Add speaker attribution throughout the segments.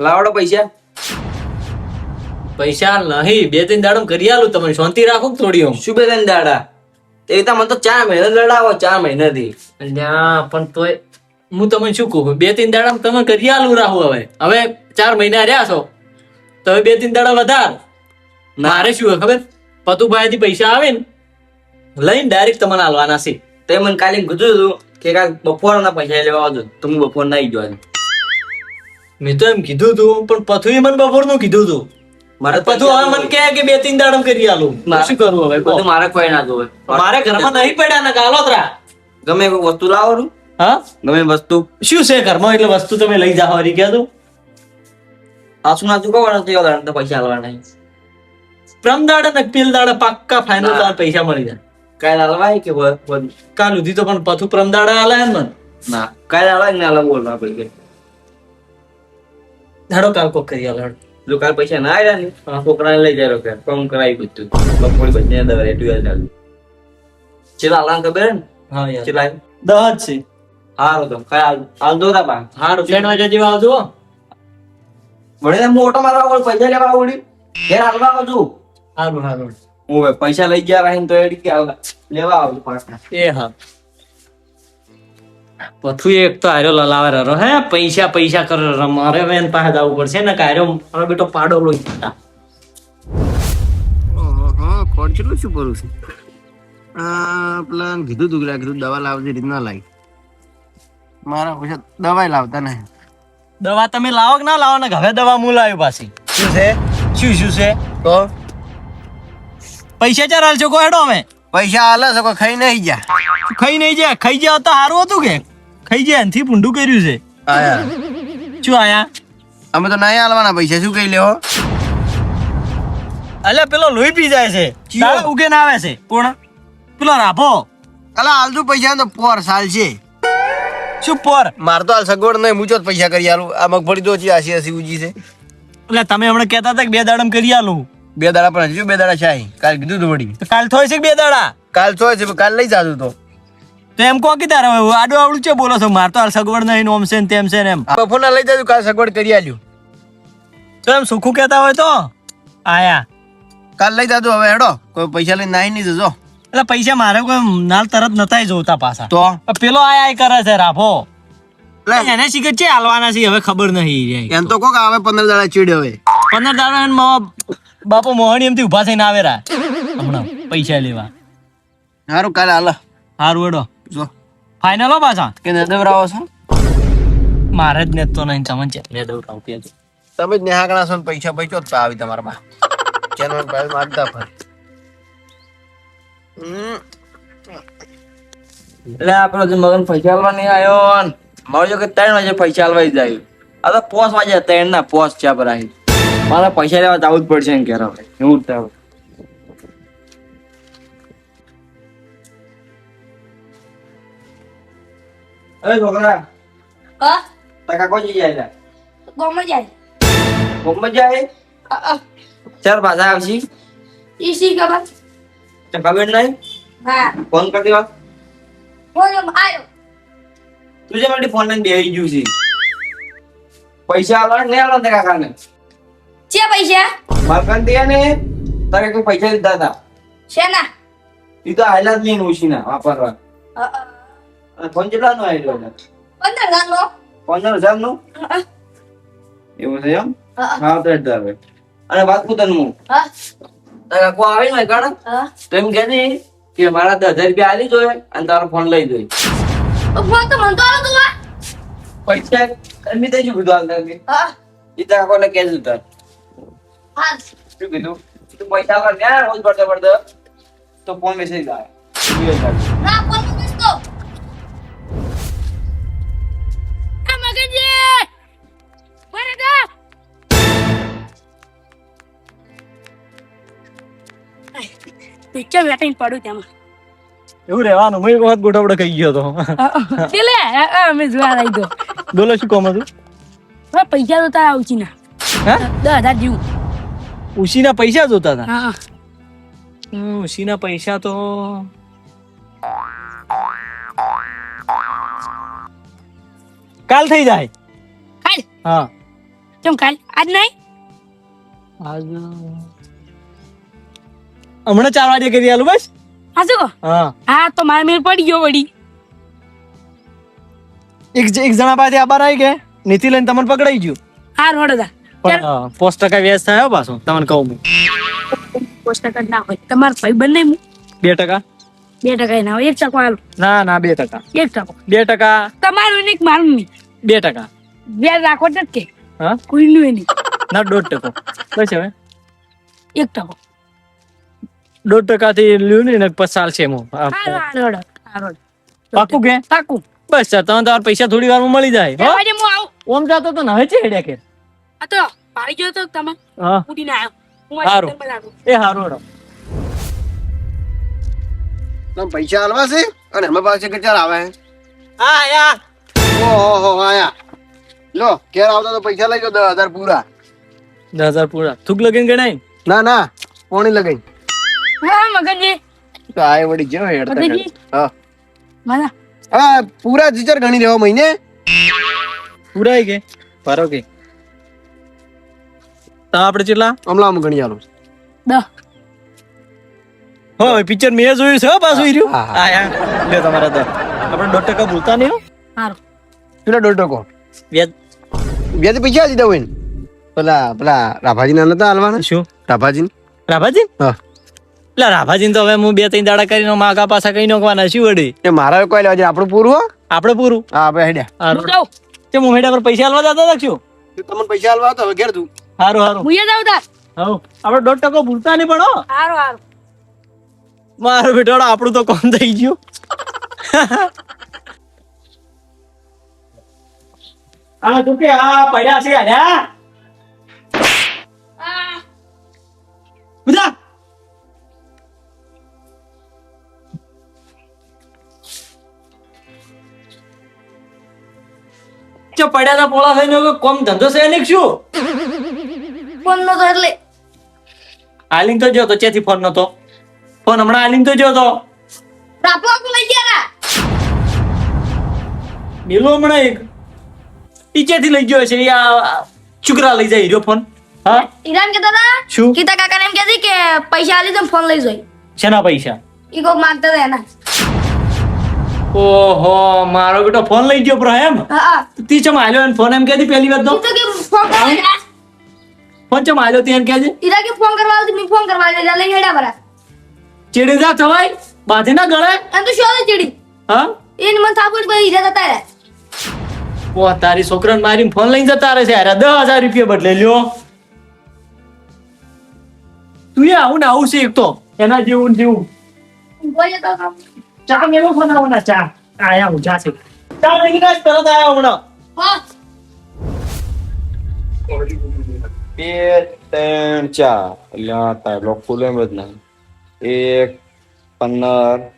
Speaker 1: લાવડો પૈસા.
Speaker 2: પૈસા નહીં, 2-3 દાડો કરી આલું. તમે શાંતિ રાખો ને થોડી.
Speaker 1: શું 2-3 દાડા? એ તો મને તો 4 મહિના લડાવો, 4 મહિનાથી.
Speaker 2: પણ તોય હું તમને શું કહું, 2-3 દાડા તમે કરી આલું રાહુ. હવે 4 મહિના રહ્યા છો તો હવે 2-3 દાડા વધાર. મારે શું હોય ખબર, પતુભાઈ થી પૈસા આવે ને લઈને ડાયરેક્ટ તમને આલવાના છે.
Speaker 1: તે મને કાલે કીધું હતું કે કાંઈક બપોરના પૈસા લેવા આવજો, તો હું બપોર ના આવી જવાનું.
Speaker 2: મેં તો એમ કીધું તું, પણ પથુએ મને બપોરનું કીધું તું.
Speaker 1: મારે
Speaker 2: પથુ હવે મને કહે કે 2-3 દાડા કરી આલું. શું કરવું હવે?
Speaker 1: બધું મારે કોઈ ના જોવે.
Speaker 2: મારે ઘરમાં નહીં પડ્યા ને કાલોતરા.
Speaker 1: ગમે કોઈ વસ્તુ લાવો છું.
Speaker 2: હા,
Speaker 1: ગમે વસ્તુ
Speaker 2: શું છે ઘરમાં એટલે વસ્તુ તમે લઈ જાઓ. હરી કહેતું
Speaker 1: આસુ ના ચૂકવવાનું તો પૈસા આલવાના.
Speaker 2: પ્રમ દાડા ને પેલ દાડા પાક્કા ફાઇનલ પૈસા મળી જાય.
Speaker 1: કાલે આલવાય કે
Speaker 2: કાલ સુધી તો પણ પથુ પ્રમ દાડા આલે ને મને.
Speaker 1: ના કાલે આલવાય ને આલવા બોલવા પૈસા.
Speaker 2: ધાડો કાલ કોક કરી આલો.
Speaker 1: જો કાલ પૈસા ના આવ્યા ને છોકરાને લઈ જાય કે કામ કરાવી બધું બપોરી બચને દવા એટલું યાદ આવ્યું. ચેલા આલવાનું ખબર ને?
Speaker 2: હા યાર,
Speaker 1: ચેલા
Speaker 2: 10 જ છે.
Speaker 1: હારું તો કાલ આલ દો તા બા.
Speaker 2: હારું 3 વાગ્યા જેવા આવજો.
Speaker 1: વડે મોટો મારવા બોલ પૈસા લેવા આવડી ઘેર આલવા આવજો.
Speaker 2: હારું હારું.
Speaker 1: હું પૈસા લઈ ગયા રહી તો એડી કે લેવા આવજો પાછા.
Speaker 2: એ હા, પથુ એક તો આર્યો લલાવે રહ્યો હે પૈસા પૈસા કરે. મારે હવે એન પાસે જવું પડશે ને કાર્યો મારો બેટો પાડો લોઈ જતા.
Speaker 3: ઓહો ખોટ કેટલું શું કરું છું. પેલા કીધું તું કીધું દવા લાવજે રીતના લાવી. મારા પૈસા દવા લાવતા નહીં.
Speaker 2: દવા તમે લાવો કે ના લાવો ને? હવે દવા હું લાવ્યો પાછી.
Speaker 3: શું છે?
Speaker 2: શું છે?
Speaker 3: તો
Speaker 2: પૈસા ચાર હાલશો કો હેડો. અમે
Speaker 3: પૈસા હાલે છે કોઈ ખાઈ નહીં ગયા.
Speaker 2: ખાઈ નહીં જાય. ખાઈ જાય તો સારું હતું કે ખાઈ જાય એનથી પૂંડું કર્યું છે.
Speaker 3: આયા
Speaker 2: શું આયા?
Speaker 3: અમે તો નહીં હાલવાના પૈસા. શું કહી લેવો?
Speaker 2: અલ્યા પેલો લોહી પી જાય છે. દાળ ઉગે ના આવે છે. કોણ? પેલો રાભો.
Speaker 3: અલા હાલતું પૈસા તો પોર સાલ છે.
Speaker 2: શું પોર?
Speaker 3: માર તો હાલ સગવડ નહીં. મૂચો જ પૈસા કરી આલું. આ મગફળી તો 80 ઉજી છે.
Speaker 2: એટલે તમે હમણાં કહેતા હતા કે 2 દાડામાં કરી આલું.
Speaker 3: 2 દાડા પણ હજુ 2 દાડા છે. કાલ કીધું તું વળી.
Speaker 2: તો કાલ થોય છે કે 2 દાડા?
Speaker 3: કાલ છો છે. કાલ લઈ જાતું તો
Speaker 2: એમ કહો કે તારે આડું આવડું છે બોલો છો. માર તો હાલ સગવડ નહીં ઓમ છે ને તેમ છે ને એમ.
Speaker 3: બપોરના લઈ જાતું. કાલ સગવડ કરી આલ્યું.
Speaker 2: તો એમ સુખું કહેતા હોય તો આયા
Speaker 3: કાલ લઈ જાતું. હવે હેડો કોઈ પૈસા લઈને નાઈ નહીં જજો.
Speaker 2: એટલે પૈસા મારે કોઈ નાલ તરત નતાય જોતા પાછા.
Speaker 3: તો
Speaker 2: પેલો આયા કરે છે રાભો.
Speaker 3: લે
Speaker 2: એને શીખર છે હાલવાના છે હવે ખબર નહીં.
Speaker 3: એમ તો કોક આવે 15 દાડા ચીડ. હવે
Speaker 2: 15 દાડા બાપો મોહણી એમથી ઉભા થઈને આવે રા હમણાં પૈસા લેવા.
Speaker 3: સારું કાલે હાલ.
Speaker 2: હારું હેડો.
Speaker 3: જો
Speaker 2: ફાઇનલ હો પાછા.
Speaker 3: કે નદવરાવો છો?
Speaker 2: મારે જ ને તો નહીં ચમન છે ને દઉં
Speaker 3: તમે જ નેહાકણા છો ને પૈસા પૈસો જ આવી તમારા બા. ચેનલ પર મારતા ફર.
Speaker 1: એટલે આપડે જે મગન પૈસા આલવા નહીં આવ્યો ને મારો જો કે 3 વાગે પૈસા આલવા જાય. આ તો 5 વાગે 3 ના 5 ચા પર આવી. મારે પૈસા લેવા જવું જ પડશે ને ઘેર. હવે એવું જ થાય. અરે છોકરા
Speaker 4: હા
Speaker 1: ટકા કોઈ જાય
Speaker 4: ગમે જાય
Speaker 1: ગમે જાય ચાર પાછા આવશી
Speaker 4: ઈ સી ખબર
Speaker 1: તો ખબર નહીં.
Speaker 4: હા
Speaker 1: ફોન કરતી વાત
Speaker 4: ફોન આયો
Speaker 1: તુજે માટે ફોન લઈને બેહી ગયું છે. પૈસા આલવા નહીં આલવા ટકા કાને
Speaker 4: છે પૈસા
Speaker 1: મારકન દે ને તારે કોઈ પૈસા લીધા હતા.
Speaker 4: શેના
Speaker 1: ઈ તો આયલા જ નહીં ઉશીના વાપરવા. ફોન કેટલા નો આવ્યો હતા?
Speaker 4: 15,000 નો
Speaker 1: 15,000 નો એવું છે એમ. હા તો એટલે હવે અને વાત પૂછન હું
Speaker 4: હા
Speaker 1: તારા કો આવે ને કણ
Speaker 4: હા
Speaker 1: તો એમ કે ની કે મારા 10,000 રૂપિયા આલી જોઈએ અને તારો ફોન લઈ જોઈ.
Speaker 4: ફોન તો મન તો આલો તું
Speaker 1: પૈસા એમ તે શું કીધું હાલ તને
Speaker 4: હા
Speaker 1: ઈ તારા કોને કે જતા
Speaker 4: હા
Speaker 1: શું કીધું તું પૈસા કર ને રોજ પડતો પડતો તો ફોન મેસેજ આવે.
Speaker 4: ના ફોન મૂકીશ તો આ મગનજી બરે દા પિક્ચર વેટિંગ પડું તેમાં
Speaker 2: એવું રહેવાનું. હું એક વખત ગોઠવડો કહી ગયો તો.
Speaker 4: પેલે અમે જોવા લઈ દો
Speaker 2: બોલો શું કામ હતું?
Speaker 4: હવે પૈસા તો તારા આવતી ના
Speaker 2: હે
Speaker 4: 10,000 જેવું.
Speaker 2: ઉશીના પૈસા જોતા હતા.
Speaker 4: હા
Speaker 2: ઉશીના પૈસા તો કાલ થઈ જાય.
Speaker 4: કાલ
Speaker 2: હા
Speaker 4: ચમ કાલ આજ નહીં
Speaker 2: આજ હમણાં 4 વાગે કરી આલું બસ.
Speaker 4: હા શું કહો
Speaker 2: હા
Speaker 4: હા તો મારે મેળ પડી ગયો વળી
Speaker 2: એક જણા પાસે આબાર આવી કે નીતિ લઈને તમને પકડાઈ ગયું.
Speaker 4: હા રોડ હતા
Speaker 2: પણ 5% વ્યાજ થાય હો પાછું તમને કહું હું.
Speaker 4: 5% ના હોય તમારો ભાઈ બંને
Speaker 2: 2%?
Speaker 4: 2% ના હોય 1% હાલો
Speaker 2: ના 2%.
Speaker 4: 1%
Speaker 2: 2%.
Speaker 4: તમારું નહીં કે મારું નહીં
Speaker 2: 2%.
Speaker 4: વ્યાજ રાખો જ કે
Speaker 2: હા
Speaker 4: કોઈનું નહીં
Speaker 2: ના 1.5%. બસ હવે
Speaker 4: 1%.
Speaker 2: 1.5% થી લ્યું ને પછી ચાલશે એમ.
Speaker 4: હારો
Speaker 2: પાકું કે
Speaker 4: પાકું
Speaker 2: બસ સર તમે તમારા પૈસા થોડી વારમાં મળી જાય હો.
Speaker 4: આજે હું આવું
Speaker 2: ઓમ જાતો તો નવે છે હેડ્યા કે.
Speaker 4: આ તો પાડી ગયો તો તમે
Speaker 2: હા
Speaker 4: ઉડીને આવ્યો હું
Speaker 2: હારું.
Speaker 4: આજે બનાવું
Speaker 2: એ હારું હેડો.
Speaker 3: તમે પૈસા હાલવા છે અને અમે પાસે કે ચાલ આવે
Speaker 2: હા યા
Speaker 3: ઓહો આયા લો ઘેર આવતા તો પૈસા લઈ જાઓ 10,000 પૂરા
Speaker 2: 10,000 પૂરા થૂક લગીને ગણાય.
Speaker 3: ના કોણી લગાઈ
Speaker 4: હા મગનજી
Speaker 3: તો આય વળી જેવો હેડતા
Speaker 4: મગનજી.
Speaker 3: હા
Speaker 4: મારા
Speaker 3: હા પૂરા જીચર ગણી રહ્યો મહિને
Speaker 2: પૂરા કે પારો કે તો આપણે કેટલા
Speaker 3: હમણાં ગણી આલું
Speaker 4: 10
Speaker 2: હો પિક્ચર મેં જોયું છે હો પાછું ઈ રહ્યું.
Speaker 3: હા, હા.
Speaker 2: હા યા લે તમારા 10 આપણે 1% ભૂલતા નહીં હો.
Speaker 4: હારો
Speaker 3: પેલા 1.5
Speaker 2: વ્યાજ
Speaker 3: બે પૈસા દીધા હોય ને પેલા રાભાજી ના નતા હાલવાના
Speaker 2: શું
Speaker 3: રાભાજી
Speaker 2: રાભાજી
Speaker 3: હા
Speaker 2: એટલે રાભાજી તો હવે હું 2-3 દાડા કરીને માગા પાછા કઈ નાખવાના શું વળી
Speaker 3: એ મારા કોઈ લેવા આપણું પૂરું હો
Speaker 2: આપણે પૂરું.
Speaker 3: હા આપણે હેડ્યા
Speaker 2: હારું
Speaker 4: જાઉં
Speaker 2: તે હું હેડા પર પૈસા આલવા જતા રાખશું.
Speaker 3: તમને પૈસા હાલવા તો હવે ઘેર તું
Speaker 2: હારું
Speaker 4: હું જાઉં તાર
Speaker 2: હવ આપણે 1% ભૂલતા નહીં પણ હો.
Speaker 4: હારો હારો
Speaker 2: મારું બેટાડો આપણું તો કોમ થઈ ગયું. આ તું કે આ પડ્યા છે આલ્યા બધા ચો પડ્યા તા પોળા થઈને કોમ ધંધો છે ને શું
Speaker 4: ફોન નો તો એટલે
Speaker 2: આલિંગ તો જો તો ચેથી ફોન નતો ફોન હમણાં આલિંગ તો જો તો
Speaker 4: રાપો લઈ ગયા
Speaker 2: મેલો હમણાં એક ટીચેથી લઈ ગયો છે આ ચુકરા લઈ જાય રહ્યો ફોન. હા
Speaker 5: ઈરાન કહેતા હતા
Speaker 2: શું
Speaker 5: કીતા કાકાને એમ કહેતી કે પૈસા આલી તો ફોન લઈ જોઈ
Speaker 2: શેના પૈસા
Speaker 5: ઈ કોક માંગતા હતા એના
Speaker 2: ઓહો મારો બેટો ફોન લઈ ગયો પ્રો એમ
Speaker 5: હા
Speaker 2: તી ચમ આલ્યો ને ફોન એમ કહેતી પહેલી વાત તો
Speaker 5: ઈ તો કે ફોન કરવા
Speaker 2: ફોન ચમ આલ્યો તી એમ કહેજે
Speaker 5: ઈરા કે ફોન કરવા આવતી મેં ફોન કરવા આવ્યો લઈ હેડા બરા
Speaker 2: ચીડી જા થવાય બાધે ના ગળે
Speaker 5: એમ તો શું ચીડી
Speaker 2: હા
Speaker 5: એને મને થાપડ પર ઈરા જતા રહ્યા
Speaker 2: ઓ તારી છોકરાને મારીને ફોન લઈને જતા રહે છે યાર 10,000 રૂપિયા બદલે લ્યો તું એ આવું ને આવું છે એક તો એના જેવું ને જેવું
Speaker 5: બોલે તો
Speaker 2: ચા મેલો ફોન આવવાના ચા આયા હું જા છે ચા લઈને જ તરત આયા હમણાં
Speaker 5: હા
Speaker 1: 2 3 4 અલ્યા તાર લોક ખુલે એમ જ નહીં 1 15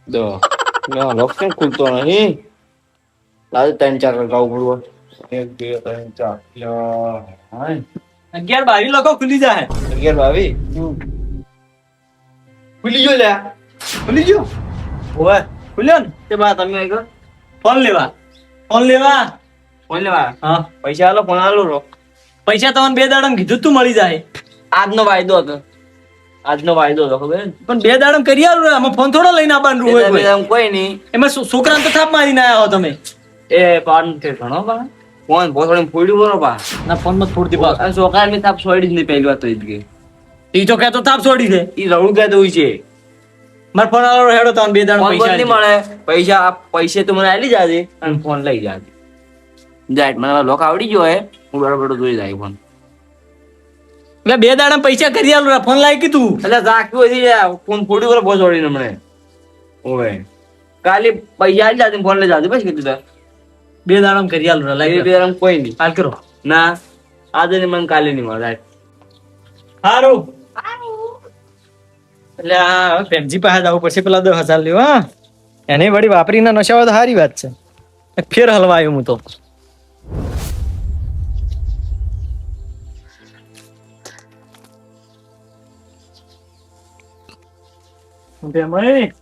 Speaker 1: 10 ના લોક કેમ ખુલતો નહીં લાજ 3 4 લગાવું પડવું 1 2 3 4 લ્યા હાય
Speaker 2: 11-22 લોકો ખુલી જાય
Speaker 1: 11 22 ખુલી ગયો લ્યા ખુલી ગયો
Speaker 2: ઓય ખુલ્યો ને તે બા તમે આગળ ફોન લેવા
Speaker 1: ફોન લેવા
Speaker 2: હા
Speaker 1: પૈસા આલો ફોન આલો રો
Speaker 2: પૈસા તમને 2 દાડામાં કીધું તું મળી જાય
Speaker 1: આજનો વાયદો હતો ખબર હે?
Speaker 2: પણ 2 દાડામાં કરી આલું રે આમાં ફોન થોડો લઈને આવવાનું હોય કોઈ.
Speaker 1: કોઈ નહીં
Speaker 2: એમાં છોકરાને તો થાપ મારીને આયા હો તમે
Speaker 1: એ પાન કે ઘણો બા ફોન ભોસડી ફોડ્યું બરો બા
Speaker 2: ના ફોન માં ફૂટતી પાસ
Speaker 1: આ સોકાર મે તાપ છોડી જ નહીં પહેલી વાત તો ઈ જ કે
Speaker 2: ઈ તો કહેતો થાપ છોડી દે
Speaker 1: ઈ રવડું કહેતો હોય છે
Speaker 2: માર ફોન આલો હેડો તમને 2 દાડા
Speaker 1: ફોન
Speaker 2: પૈસા
Speaker 1: બંધ નહીં મળે પૈસે તું મને આલી જાજે અને ફોન લઈ જાજે જાય મને લોક આવડી ગયો હે હું બરોબર જોઈ જાય ફોન
Speaker 2: એટલે 2 દાડા પૈસા કરી આલું રે ફોન લાવી કીધું
Speaker 1: એટલે રાખ્યું હતી ફોન ફોડ્યું બરો ભોસડીને મને ઓવે કાલે પૈસા આલી જાજે ફોન લઈ જાજે બસ કીધું તાર
Speaker 2: 2 દાડામાં કરી આલું રે
Speaker 1: એ
Speaker 2: લાવી
Speaker 1: બેરમ કોઈ નહીં
Speaker 2: હાલ કરો
Speaker 1: ના આજે ને મને કાલે નહીં મળે
Speaker 2: હારું એટલે આ પ્રેમજી પાસે જવું પડશે પેલા 10,000 લેવા હા એને વળી વાપરીને નશાવા તો સારી વાત છે ફેર હલવાયો હું તો બેમય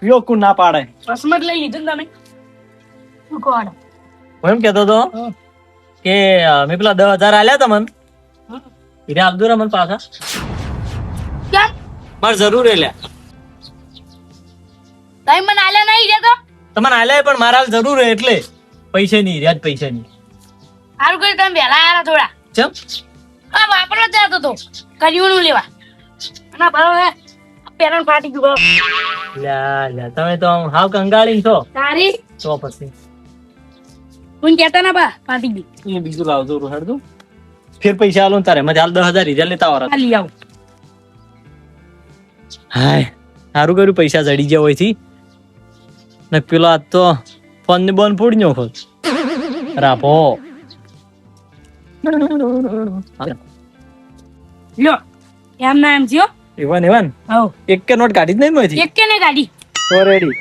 Speaker 2: પીઓ કોણ ના પાડે.
Speaker 4: બસમત લઈ લીધું ને તમે શું કહો આડો?
Speaker 2: હું એમ કહેતો હતો કે મેં પેલા 10,000 આલ્યા તમને હીરા આલ દો રે મને પાછા.
Speaker 4: કેમ
Speaker 2: મારે જરૂર એલ્યા.
Speaker 4: તમે મને આલ્યા નહીં રે તો
Speaker 2: તમને આલ્યા પણ મારા હાલ જરૂર હે એટલે પૈસાની હીરા જ પૈસાની.
Speaker 4: સારું કર્યું તમે વહેલા આવ્યા થોડા.
Speaker 2: ચમ
Speaker 4: હા વાપરવા જ જતો તો કર્યું લેવા અને બરોબર પેરણ ફાટી ગયું બરોબર.
Speaker 2: લ્યા લ્યા તમે તો આમ હાવ કંગાળી છો.
Speaker 4: તારી
Speaker 2: તો પછી
Speaker 4: કોણ કહેતા ના બા ફાટી ગઈ
Speaker 2: એ બીજું લાવજો રોહાડ દઉં ફેર પૈસા આલો ને તારે મને હાલ 10,000 હીરા લેતા આવરા.
Speaker 4: ખાલી આવું
Speaker 2: હાય સારું કર્યું પૈસા જડી ગયા હોય થી ને પેલો આજ તો ફોન ને બંધ ફોડી નો ખોલ રાપો.
Speaker 4: લ્યો એમ ના એમ થયો
Speaker 2: એવન એવન
Speaker 4: હવ
Speaker 2: એક કે નોટ કાઢી જ નહીં મોયથી.
Speaker 4: એક કે ને ગાડી
Speaker 2: તો રેડી.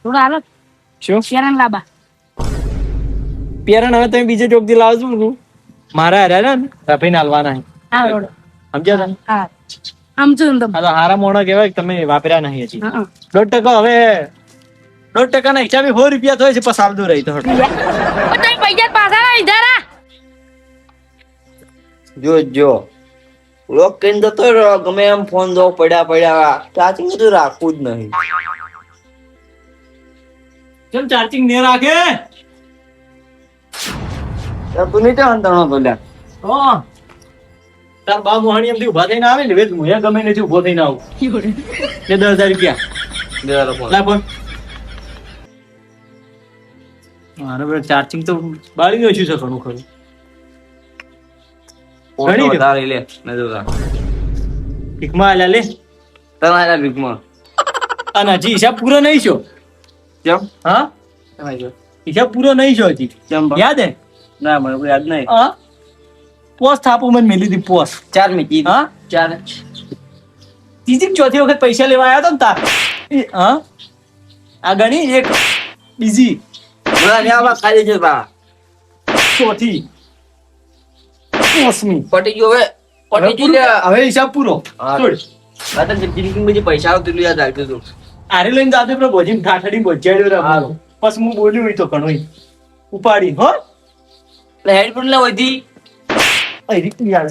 Speaker 4: થોડા હાલો
Speaker 2: શું
Speaker 4: પેરણ લાબા
Speaker 2: પેરણ હવે તમે બીજે ચોકથી લાવજો ને મારા હાર્યા ને રફીને હાલવાના છે.
Speaker 4: હા રોડો
Speaker 2: સમજ્યા તમે?
Speaker 4: હા આમ છું તમે
Speaker 2: આ તો હારા મોણા કહેવાય કે તમે વાપર્યા નહીં હજી.
Speaker 4: હા
Speaker 2: 1.5% હવે 1.5% ના હિસાબે 4 રૂપિયા થાય છે પછી સાલતું રહી તો હટ.
Speaker 4: તમે પૈસા પાછા ના લીધા રા
Speaker 1: જો લોક કઈ જતો રહ્યો ગમે એમ ફોન જો પડ્યા ચાર્જિંગ બધું રાખવું જ નહીં.
Speaker 2: કેમ ચાર્જિંગ ને રાખે
Speaker 1: તું નહીં ત્યાં અંતરણો તો લ્યા.
Speaker 2: તો તાર બા મોહણી એમથી ઉભા થઈને આવે ને વેદ હું એ ગમે નથી ઉભો થઈને આવું એ 10,000 રૂપિયા લાય ફોન. મારે બરાબર ચાર્જિંગ તો બાળી ગયું છે ઘણું ખરું. ઘણી દે.
Speaker 1: વધારે લે નજર રાખ.
Speaker 2: ભીખમાં આલ્યા લે
Speaker 1: તમારા બીકમાં
Speaker 2: અને હજી હિસાબ પૂરો નહીં છો.
Speaker 1: કેમ
Speaker 2: હા હિસાબ પૂરો નહીં છો હજી
Speaker 1: કેમ
Speaker 2: યાદ હે
Speaker 1: ના મને કોઈ યાદ નહીં.
Speaker 2: હા પોસ થાપું મને મેલી હતી પોસ.
Speaker 1: 4 મીકી
Speaker 2: હા
Speaker 1: 4
Speaker 2: ત્રીજી કે ચોથી વખત પૈસા લેવા આવ્યો તો ને તાર હા આ ગણી એક બીજી
Speaker 1: બોલા ને આવા ખાલી છે બા
Speaker 2: ચોથી પોસમી
Speaker 1: પટી ગયો હવે પટી ગયો લે.
Speaker 2: હવે હિસાબ પૂરો
Speaker 1: હા.
Speaker 2: છોડ
Speaker 1: આ તો જિંદગી બધી પૈસા આવતું યાદ રાખજો તું.
Speaker 2: આરે લઈને જાતે પેલો ભોજીને ઠાઠડી બોજાડ્યો રે મારો પછી હું બોલ્યું હોય તો ઘણું ઉપાડી હો
Speaker 1: એટલે હેડફોન લે વધી
Speaker 2: અરે યાર